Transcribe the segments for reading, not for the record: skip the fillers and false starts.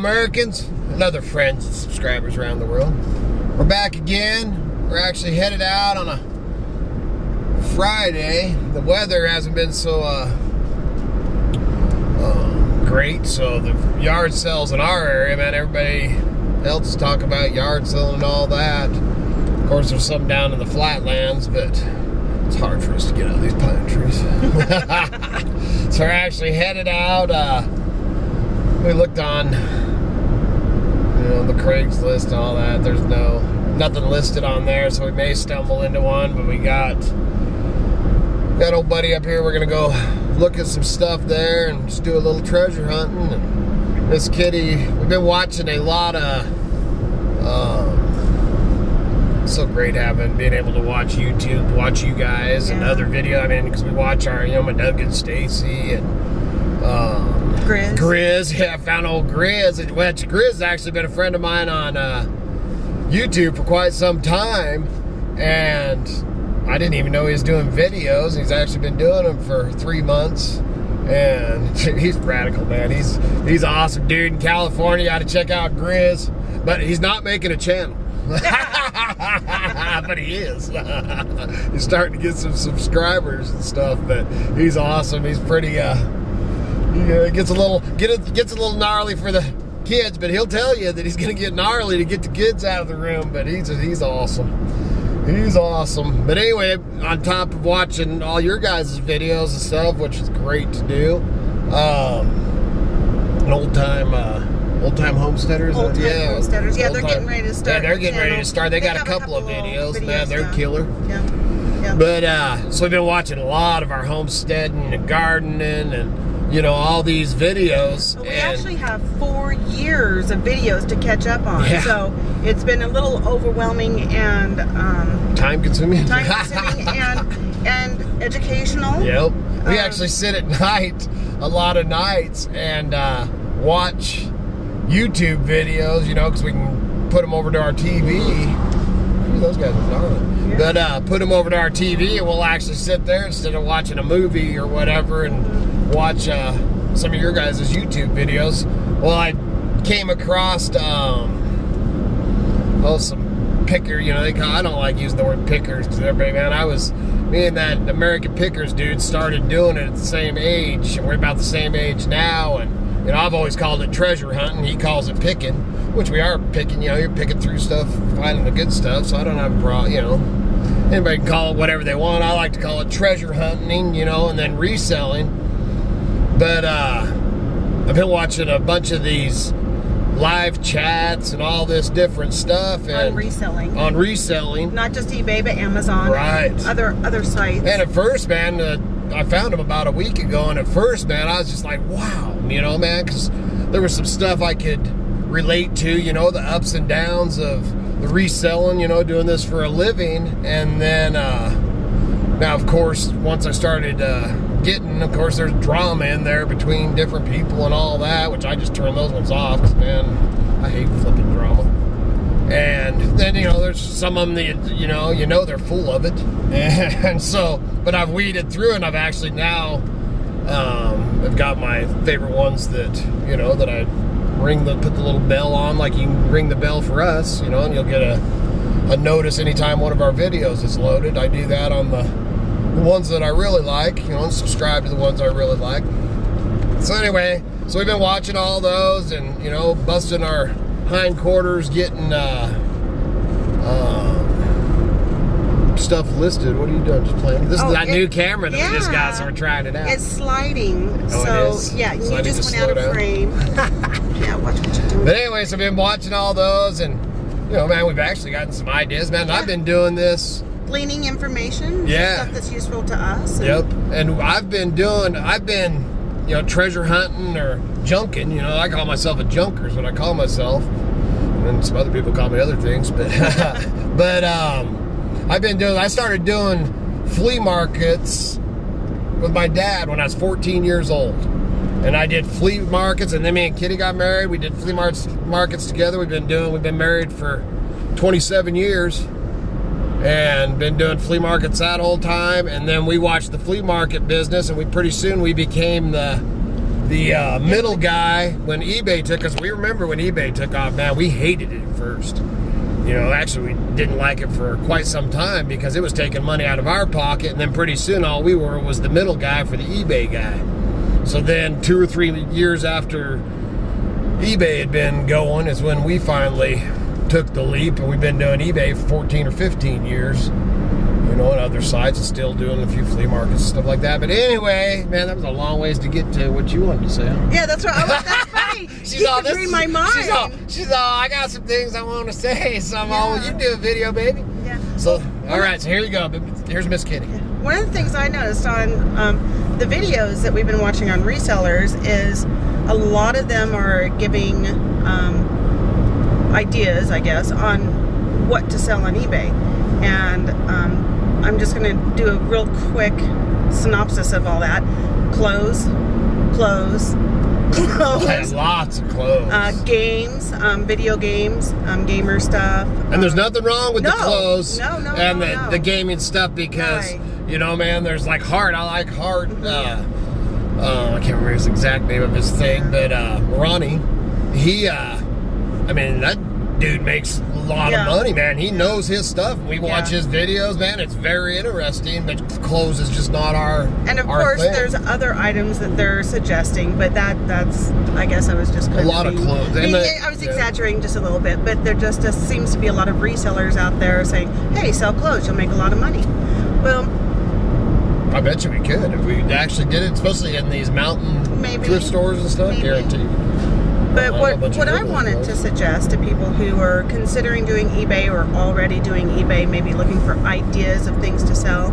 Americans and other friends and subscribers around the world. We're back again. We're actually headed out on a Friday. The weather hasn't been so great, so the yard sales in our area, man, everybody else is talking about yard selling and all that. Of course, there's some down in the flatlands, but it's hard for us to get out of these pine trees. So we're actually headed out. We looked on, the Craigslist and all that. There's nothing listed on there, so we may stumble into one. But we got old buddy up here. We're gonna go look at some stuff there and just do a little treasure hunting. And this kitty, we've been watching a lot of. So great being able to watch YouTube, watch you guys and other video. I mean, because we watch our, my Doug and Stacy and Grizz. Yeah, I found old Grizz. Which Grizz has actually been a friend of mine on YouTube for quite some time, and I didn't even know he was doing videos. He's actually been doing them for 3 months, and he's radical, man. He's an awesome dude in California. You got to check out Grizz, but he's not making a channel. But he is. He's starting to get some subscribers and stuff, but he's awesome. He's pretty he gets a little gnarly for the kids, but he'll tell you that he's gonna get gnarly to get the kids out of the room. But he's awesome. He's awesome. But anyway, on top of watching all your guys' videos and stuff, which is great to do, an old time homesteaders. Homesteaders. Yeah, they're getting ready to start. Yeah, they're getting ready to start. They got a couple of videos. Man, they're killer. Yeah. But so we've been watching a lot of our homesteading and gardening and all these videos. Well, we actually have 4 years of videos to catch up on. Yeah. So it's been a little overwhelming and time consuming and educational. Yep. We actually sit at night a lot of nights and watch YouTube videos, because we can put them over to our TV. Ooh, those guys are gnarly. Yeah. But put them over to our TV, and we'll actually sit there instead of watching a movie or whatever and watch some of your guys' YouTube videos. Well, I came across some picker. I don't like using the word pickers because everybody, man, me and that American Pickers dude started doing it at the same age, and we're about the same age now, and I've always called it treasure hunting. He calls it picking, which we are picking. You're picking through stuff, finding the good stuff. So I don't have a problem. Anybody can call it whatever they want. I like to call it treasure hunting, and then reselling. But I've been watching a bunch of these live chats and all this different stuff and on reselling. Not just eBay, but Amazon. Right. And other sites. And at first, man, I found them about a week ago, and at first, man, I was just like, wow, man, because there was some stuff I could relate to, the ups and downs of the reselling, doing this for a living. And then now, of course, once I started getting, of course, there's drama in there between different people and all that, which I just turn those ones off because, man, I hate flipping drama. And then, there's some of them that, they're full of it. And so, but I've weeded through, and I've actually now, I've got my favorite ones that, that I put the little bell on, like you can ring the bell for us, and you'll get a notice anytime one of our videos is loaded. I do that on the ones that I really like, and subscribe to the ones I really like. So anyway, so we've been watching all those and, busting our hindquarters, getting stuff listed. What are you doing? Just playing? This is that new camera that we just got, so we're trying it out. It's sliding. Oh, so, it is? Yeah, you just went out of frame. Yeah, watch what you're doing. But anyway, so I've been watching all those, and, man, we've actually gotten some ideas, man. I've been doing this. Gleaning information. Stuff that's useful to us. Yep. And I've been, treasure hunting or junking. I call myself a junker is what I call myself. And then some other people call me other things. But, I started doing flea markets with my dad when I was 14 years old. And I did flea markets, and then me and Kitty got married. We did flea markets together. We've been married for 27 years. And been doing flea markets that whole time. And then we watched the flea market business, and pretty soon we became the the middle guy, when eBay took us, we remember when eBay took off, man, we hated it at first. You know, actually, we didn't like it for quite some time because it was taking money out of our pocket, and then pretty soon all we were was the middle guy for the eBay guy. So then 2 or 3 years after eBay had been going is when we finally took the leap, and we've been doing eBay for 14 or 15 years. You know, and other sites and still doing a few flea markets and stuff like that. But anyway, man, that was a long ways to get to what you wanted to say. Yeah, that's right. That's funny. She's all, read my mind. She's all, I got some things I want to say. So I'm all, you do a video, baby. Yeah. So, all right, so here you go. Here's Miss Kitty. One of the things I noticed on the videos that we've been watching on resellers is a lot of them are giving ideas, I guess, on what to sell on eBay. And I'm just going to do a real quick synopsis of all that. Clothes. Lots of clothes. Games, video games, gamer stuff. And there's nothing wrong with the clothes and the gaming stuff because, you know, man, there's like Hart. I like Hart. I can't remember his exact name of his thing, but Ronnie, he, I mean, that dude makes a lot of money, man. He knows his stuff. We watch his videos, man. It's very interesting, but clothes is just not our And of course, thing. There's other items that they're suggesting, but that's, I guess I was just kind a lot of clothes. I was exaggerating just a little bit, but there just seems to be a lot of resellers out there saying, hey, sell clothes, you'll make a lot of money. Well, I bet you we could if we actually did it, especially in these mountain thrift stores and stuff. Guaranteed. But what I wanted to suggest to people who are considering doing eBay or already doing eBay, maybe looking for ideas of things to sell,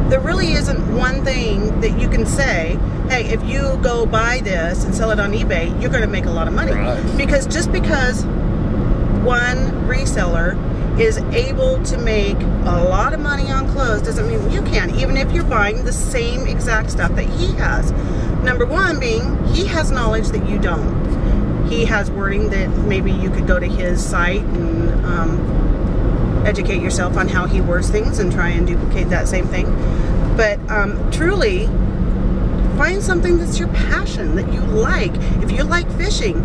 there really isn't one thing that you can say, hey, if you go buy this and sell it on eBay, you're going to make a lot of money. Right. Because just because one reseller is able to make a lot of money on clothes doesn't mean you can, even if you're buying the same exact stuff that he has. Number one being, he has knowledge that you don't. He has wording that maybe you could go to his site and educate yourself on how he words things and try and duplicate that same thing. But truly, find something that's your passion, that you like. If you like fishing,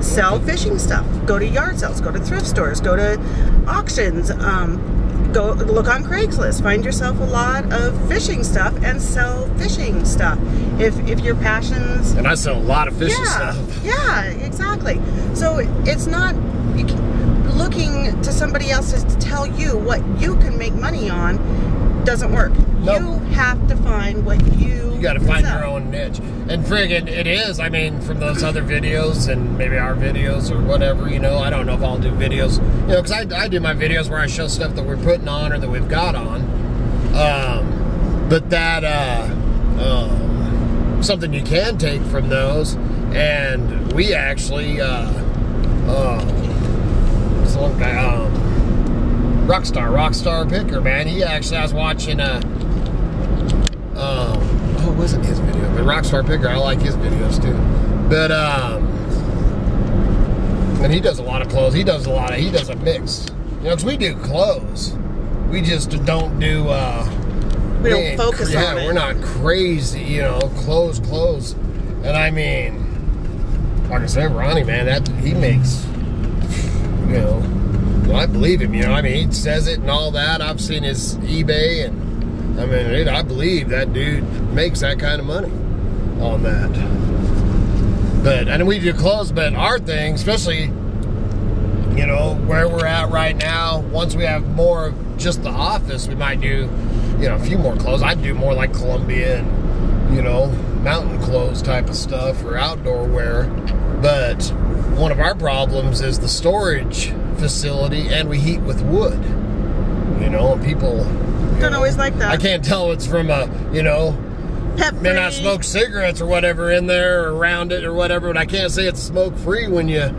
sell fishing stuff. Go to yard sales, go to thrift stores, go to auctions, go look on Craigslist. Find yourself a lot of fishing stuff and sell fishing stuff. If your passions... And I sell a lot of fishing stuff. Yeah, exactly. So it's not looking to somebody else to tell you what you can make money on doesn't work. Nope. You have to find what you got to find your own niche. And friggin', it is. I mean, from those other videos and maybe our videos or whatever, you know, I don't know if I'll do videos, you know, because I do my videos where I show stuff that we're putting on or that we've got on. But that, something you can take from those, and we actually, this one guy, Rockstar Picker, man, he actually, I was watching, it wasn't his video, but Rockstar Picker, I like his videos too. But, and he does a lot of clothes. He does a mix. You know, because we do clothes. We just don't do, we don't focus on it. We're not crazy, you know, clothes. And I mean, like I said, Ronnie, man, he makes, you know, well, I believe him, you know, I mean, he says it and all that. I've seen his eBay, and I mean, I believe that dude makes that kind of money on that. But, and we do clothes, but our thing, especially, you know, where we're at right now, once we have more of just the office, we might do, you know, a few more clothes. I'd do more like Columbia and, you know, mountain clothes type of stuff or outdoor wear. But one of our problems is the storage facility, and we heat with wood. You know, and people don't always like that. I can't tell it's from a, you know, may not smoke cigarettes or whatever in there or around it or whatever, but I can't say it's smoke free when you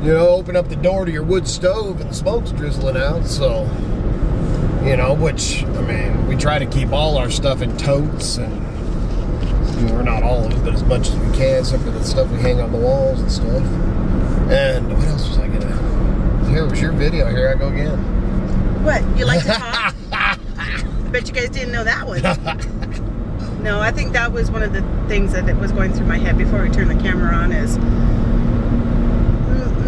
know, open up the door to your wood stove and the smoke's drizzling out. So, you know, which, I mean, we try to keep all our stuff in totes, and you know, we're not all of it, but as much as we can, except for the stuff we hang on the walls and stuff. And what else was I gonna? Here was your video. Here I go again. What? You like to talk? Bet you guys didn't know that one. No, I think that was one of the things that was going through my head before we turned the camera on, is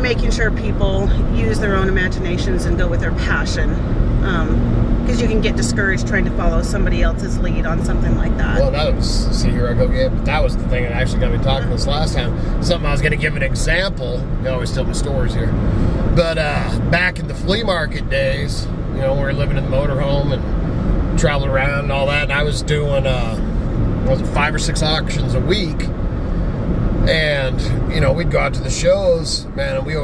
making sure people use their own imaginations and go with their passion. Because you can get discouraged trying to follow somebody else's lead on something like that. Well, that was, see, here I go again. But that was the thing that actually got me talking this last time. Something I was going to give an example. You always tell me stories here. But back in the flea market days, you know, we were living in the motorhome and traveling around and all that. And I was doing, was it 5 or 6 auctions a week. And, you know, we'd go out to the shows, man, and we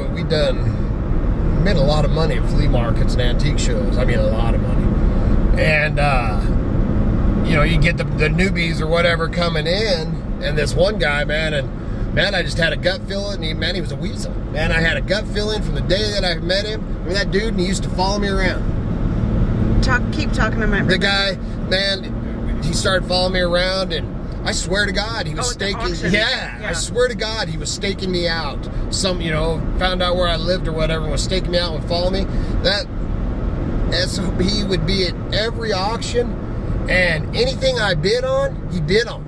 made a lot of money at flea markets and antique shows. I mean, a lot of money. And, you know, you get the newbies or whatever coming in, and this one guy, man, I just had a gut feeling, he was a weasel. Man, I had a gut feeling from the day that I met him. Remember that dude, and he used to follow me around. Keep talking to my... The guy, man, he started following me around, and I swear to God, he was staking. Yeah, I swear to God, he was staking me out. You know, found out where I lived or whatever, and was staking me out and would follow me. He would be at every auction, and anything I bid on, he bid on.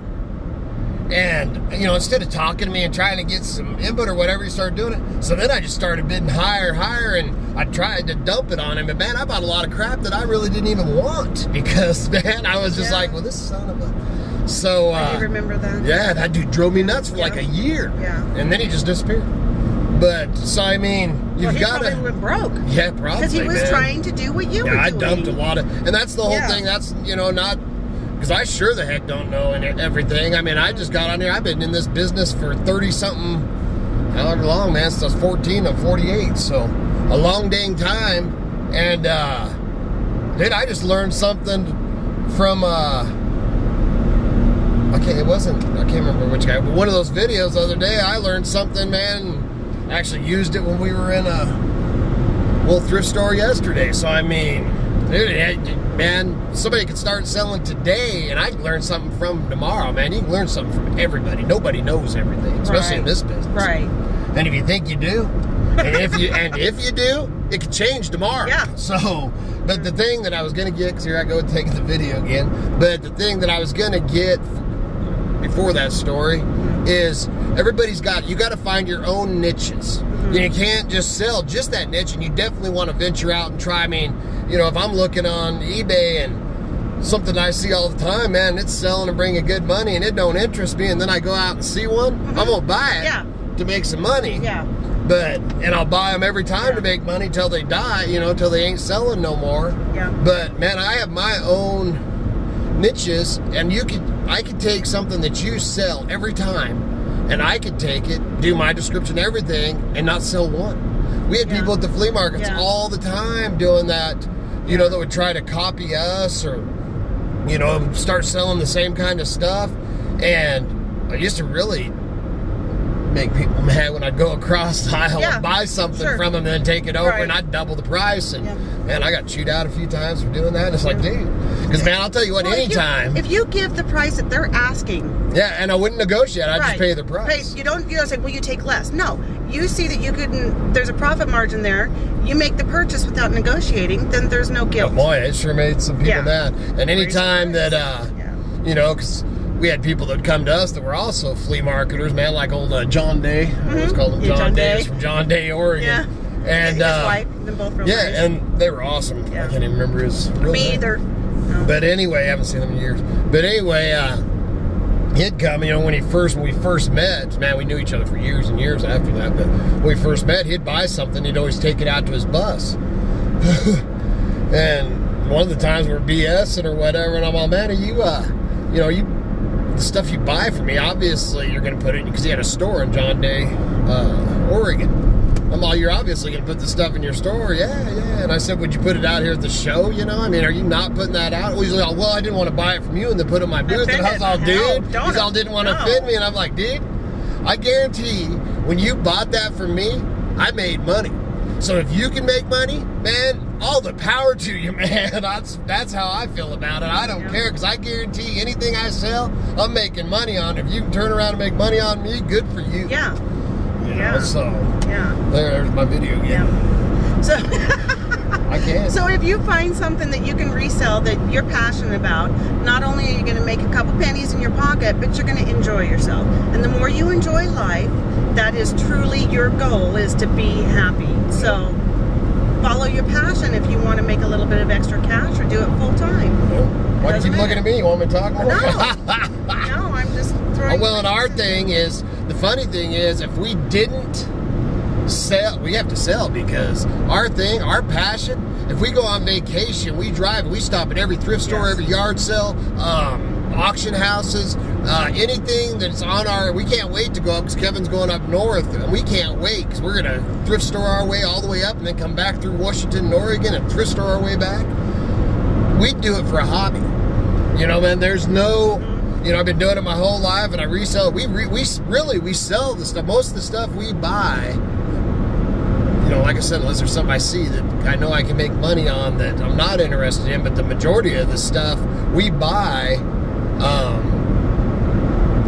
And, you know, instead of talking to me and trying to get some input or whatever, he started doing it. So then I just started bidding higher, and I tried to dump it on him. And, man, I bought a lot of crap that I really didn't even want because, man, I was just like, well, this son of a... So, I remember that. Yeah, that dude drove me nuts for like a year. Yeah. And then he just disappeared. But, so I mean, you've got to... He probably went broke. Yeah, probably, because he was trying to do what you were doing. I dumped a lot of... And that's the whole thing. That's, you know, not... Because I sure the heck don't know everything. I mean, I just got on here. I've been in this business for 30-something, however long, man, since I was 14. I'm 48. So, a long dang time. And, dude, I just learned something from... I can't remember which guy, but one of those videos the other day, I learned something, man. Actually used it when we were in a little thrift store yesterday. So, I mean, dude, man, somebody could start selling today, and I can learn something from tomorrow, man. You can learn something from everybody. Nobody knows everything, especially in this business. Right. And if you think you do, and if you do, it could change tomorrow. Yeah. So, but the thing that I was going to get, because here I go taking the video again, but the thing that I was going to get before that story is you got to find your own niches. You can't just sell just that niche, and you definitely want to venture out and try. I mean, you know, if I'm looking on eBay and something I see all the time, man, it's selling and bringing good money and it don't interest me, and then I go out and see one, I'm going to buy it to make some money. Yeah. And I'll buy them every time to make money till they die, you know, till they ain't selling no more. Yeah. But, man, I have my own niches, and I could take something that you sell every time, and I could take it, do my description, everything, and not sell one. We had people at the flea markets all the time doing that, you know, that would try to copy us or, you know, start selling the same kind of stuff. And I used to really make people mad when I'd go across the aisle and buy something from them and then take it over and I'd double the price. And man, I got chewed out a few times for doing that. And it's like, dude, because man, I'll tell you what, anytime. If you give the price that they're asking. Yeah, and I wouldn't negotiate. I'd just pay the price. You don't say, well, you take less. No, you see that you couldn't, there's a profit margin there. You make the purchase without negotiating, then there's no guilt. But boy, it sure made some people mad. And anytime that, you know, because we had people that would come to us that were also flea marketers, man, like old John Day. I always call them John Day. From John Day, Oregon. Yeah. And, his wife, them both real nice. And they were awesome. I can't even remember his real name. Me either. No. But anyway, I haven't seen him in years. But anyway, he'd come, you know, when we first met, man, we knew each other for years and years after that, but when we first met, he'd buy something, he'd always take it out to his bus. And one of the times we're BSing or whatever, and I'm all, man, are you, you know, the stuff you buy for me, obviously you're going to put it, because he had a store in John Day, Oregon. I'm all, you're obviously going to put the stuff in your store. Yeah. And I said, would you put it out here at the show? You know, I mean, are you not putting that out? Well, he's like, well, I didn't want to buy it from you and then put it in my booth. And I was all, dude, he's all, didn't want to offend me. And I'm like, dude, I guarantee when you bought that from me, I made money. So if you can make money, man, all the power to you, man. That's how I feel about it. I don't care, because I guarantee anything I sell, I'm making money on. If you can turn around and make money on me, good for you. Yeah. You know, so there's my video again. So I can. So if you find something that you can resell that you're passionate about, not only are you going to make a couple pennies in your pocket, but you're going to enjoy yourself. And the more you enjoy life, that is truly your goal, is to be happy. So follow your passion if you want to make a little bit of extra cash, or do it full time. Why do you keep looking at me? You want me to talk more? No, no, I'm just throwing. Well, and our thing is, the funny thing is, if we didn't sell, we have to sell, because our thing, our passion, if we go on vacation, we drive, we stop at every thrift store, every yard sale, auction houses, anything that's on our, we can't wait to go up, because Kevin's going up north, and we can't wait, because we're going to thrift store our way all the way up, and then come back through Washington and Oregon, and thrift store our way back. We do it for a hobby. You know, man, there's no, you know, I've been doing it my whole life, and I resell. We sell the stuff. Most of the stuff we buy, you know, like I said, unless there's something I see that I know I can make money on that I'm not interested in, but the majority of the stuff we buy,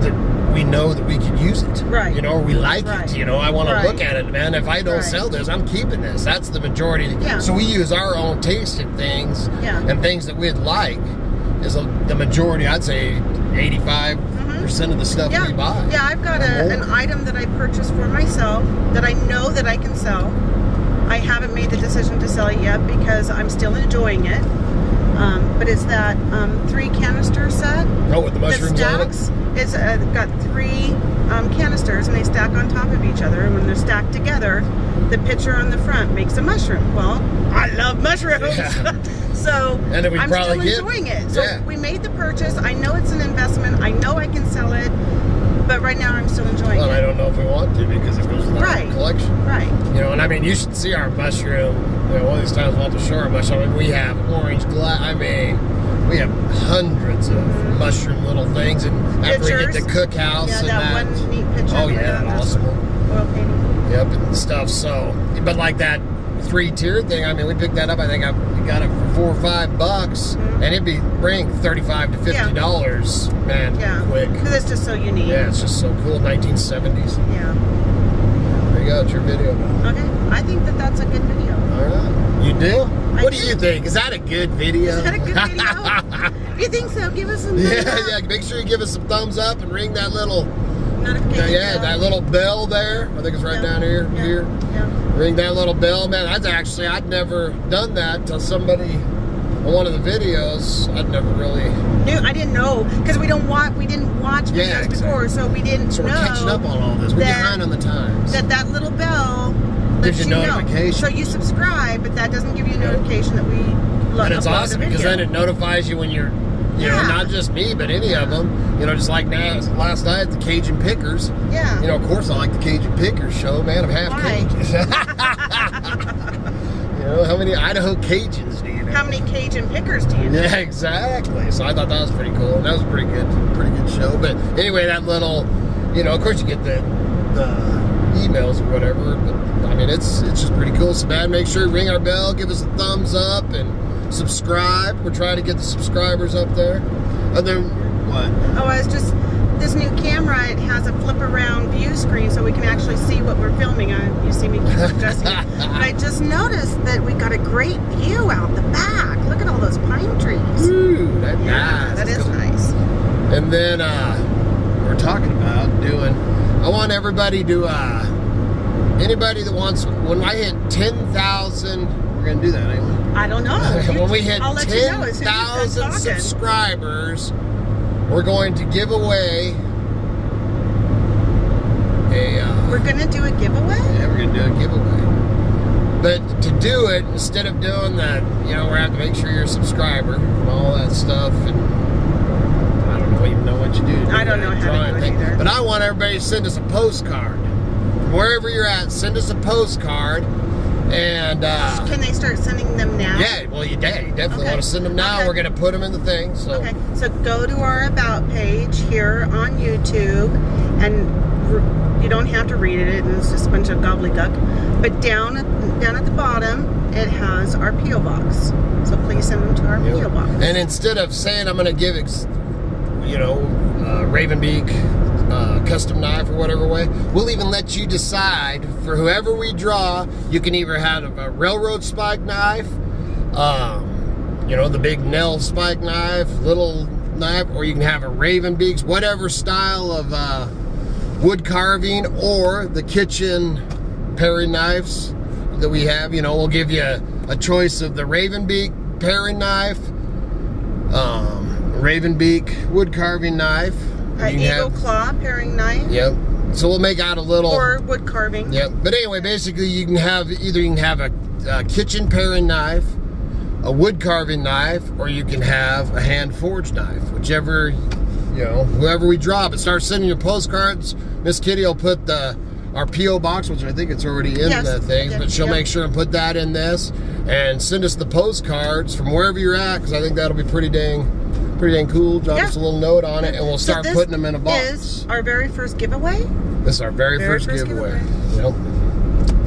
that we know that we can use it. Right. You know, or we like it. You know, I want to look at it, man. If I don't sell this, I'm keeping this. That's the majority. Yeah. So we use our own taste in things, and things that we'd like is the majority. I'd say 85% of the stuff we buy. Yeah, I've got an item that I purchased for myself that I know that I can sell. I haven't made the decision to sell it yet because I'm still enjoying it. But it's that 3 canister set. Oh, with the mushrooms on it? It's got 3 canisters, and they stack on top of each other. And when they're stacked together, the picture on the front makes a mushroom. Well, I love mushrooms. Yeah. So I'm still enjoying it. So we made the purchase. I know it's an investment. I know I can sell it. But right now I'm still enjoying it. I don't know if we want to, because it goes in our collection. Right. You know, and I mean, you should see our mushroom. You know, one of these times we'll have to show our mushroom. I mean, we have orange glass. I mean, we have hundreds of mushroom little things. And after we get the cookhouse and that. One neat picture. Oh, yeah, that awesome one. Oil painting. Yep, and stuff. So, but like that 3-tier thing, I mean, we picked that up. I think we got it for $4 or $5, and it'd bring $35 to $50, man, quick. Because it's just so unique. Yeah, it's just so cool. 1970s. Yeah. There you go. It's your video. Okay, I think that's a good video. All right, you do? What do you think? Is that a good video? Is that a good video? If you think so, give us some thumbs up. Yeah. Make sure you give us some thumbs up and ring that little notification bell. That little bell there. I think it's right down here. Yeah. Ring that little bell, man. I'd never done that till somebody on one of the videos. I'd never really I didn't know, because we didn't watch videos before, so we didn't know. So we're catching up on all this. We're behind on the times. That little bell gives you notification. So you subscribe, but that doesn't give you a notification that we love. And it's awesome, because then it notifies you when you're, you know, not just me, but any of them. You know, just like last night, the Cajun Pickers. Yeah. You know, of course I like the Cajun Pickers show, man. I'm half Cajun. You know, how many Idaho Cajuns do you know? How many Cajun Pickers do you know? Yeah, exactly. So I thought that was pretty cool. That was a pretty good show. But anyway, that little, you know, of course you get the emails or whatever. But I mean, it's just pretty cool. So, man, make sure you ring our bell, give us a thumbs up, and subscribe. We're trying to get the subscribers up there. And then what? Oh, this new camera, it has a flip around view screen, so we can actually see what we're filming. You see me keep adjusting it. But I just noticed that we got a great view out the back. Look at all those pine trees. Ooh, that's nice. That is nice. And then we're talking about I want everybody to, anybody that wants, when I hit 10,000, we're going to do that, ain't we? I don't know. When we hit 10,000 subscribers, we're going to give away we're going to do a giveaway? Yeah, we're going to do a giveaway. But to do it, instead of doing that, you know, we have to make sure you're a subscriber and all that stuff. And I don't even know what you do. I don't know how to do it either. But I want everybody to send us a postcard. From wherever you're at, send us a postcard. And can they start sending them now? Yeah, well, you definitely want to send them now. We're going to put them in the thing. So. Okay, so go to our About page here on YouTube, and you don't have to read it. It's just a bunch of gobbledygook. But down at the bottom, it has our P.O. box. So please send them to our P.O. box. And instead of saying I'm going to give, you know, Ravenbeak custom knife or whatever way, we'll even let you decide for whoever we draw. You can either have a railroad spike knife, You know, the big nail spike knife, little knife, or you can have a raven beaks, whatever style of wood carving, or the kitchen paring knives that we have. You know, we'll give you a choice of the raven beak paring knife, raven beak wood carving knife, eagle claw paring knife. Yep. So we'll make out a little, or wood carving. Yep. But anyway, basically you can have a kitchen paring knife, a wood carving knife, or you can have a hand forged knife, whichever, you know, whoever we draw. But start sending your postcards. Miss Kitty will put our P.O. box, which I think it's already in the thing, but she'll make sure and put that in this, and send us the postcards from wherever you're at, because I think that'll be pretty dang cool. Drop us a little note on it, and we'll start putting them in a box. This is our very first giveaway. This is our very first giveaway. Yep.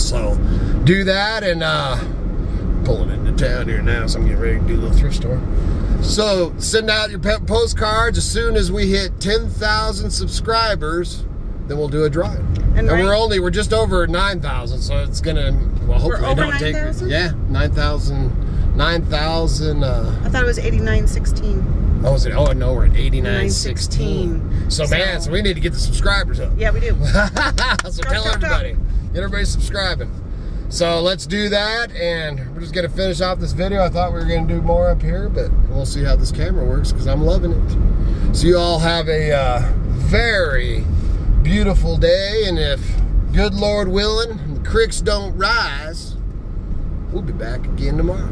So do that, and pulling into town here now, so I'm getting ready to do a little thrift store. So send out your postcards. As soon as we hit 10,000 subscribers, then we'll do a drawing. And we're just over 9,000, so it's gonna, well, hopefully don't take, 9,000. I thought it was 8916. Oh, is it? Oh no, we're at 8916. So man, so we need to get the subscribers up. Yeah, we do. So tell everybody. Get everybody subscribing. So let's do that, and we're just gonna finish off this video. I thought we were gonna do more up here, but we'll see how this camera works, because I'm loving it. So you all have a very beautiful day, and if good Lord willing, the creeks don't rise, we'll be back again tomorrow.